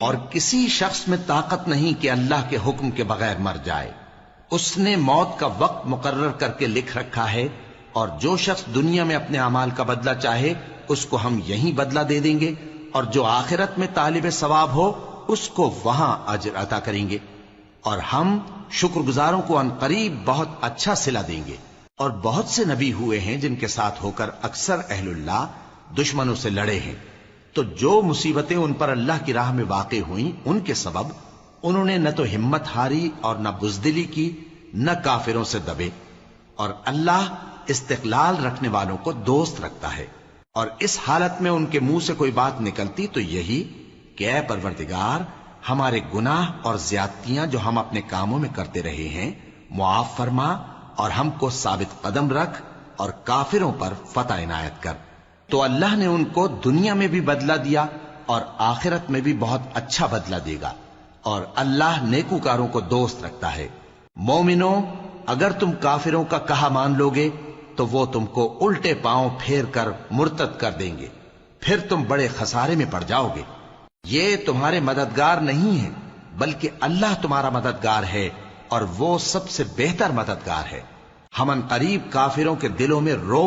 اور کسی شخص میں طاقت نہیں کہ اللہ کے حکم کے بغیر مر جائے. اس نے موت کا وقت مقرر کر کے لکھ رکھا ہے، اور جو شخص دنیا میں اپنے اعمال کا بدلہ چاہے اس کو ہم یہیں بدلہ دے دیں گے، اور جو آخرت میں طالب ثواب ہو اس کو وہاں اجر عطا کریں گے، اور ہم شکر گزاروں کو ان قریب بہت اچھا صلہ دیں گے. اور بہت سے نبی ہوئے ہیں جن کے ساتھ ہو کر اکثر اہل اللہ دشمنوں سے لڑے ہیں، تو جو مصیبتیں ان پر اللہ کی راہ میں واقع ہوئیں ان کے سبب انہوں نے نہ تو ہمت ہاری اور نہ بزدلی کی، نہ کافروں سے دبے. اور اللہ استقلال رکھنے والوں کو دوست رکھتا ہے. اور اس حالت میں ان کے منہ سے کوئی بات نکلتی تو یہی کہ اے پروردگار، ہمارے گناہ اور زیادتیاں جو ہم اپنے کاموں میں کرتے رہے ہیں معاف فرما، اور ہم کو ثابت قدم رکھ اور کافروں پر فتح عنایت کر. تو اللہ نے ان کو دنیا میں بھی بدلہ دیا اور آخرت میں بھی بہت اچھا بدلہ دے گا، اور اللہ نیکوکاروں کو دوست رکھتا ہے. مومنوں، اگر تم کافروں کا کہا مان لوگے تو وہ تم کو الٹے پاؤں پھیر کر مرتد کر دیں گے، پھر تم بڑے خسارے میں پڑ جاؤ گے. یہ تمہارے مددگار نہیں ہیں بلکہ اللہ تمہارا مددگار ہے، اور وہ سب سے بہتر مددگار ہے. ہم ان قریب کافروں کے دلوں میں رو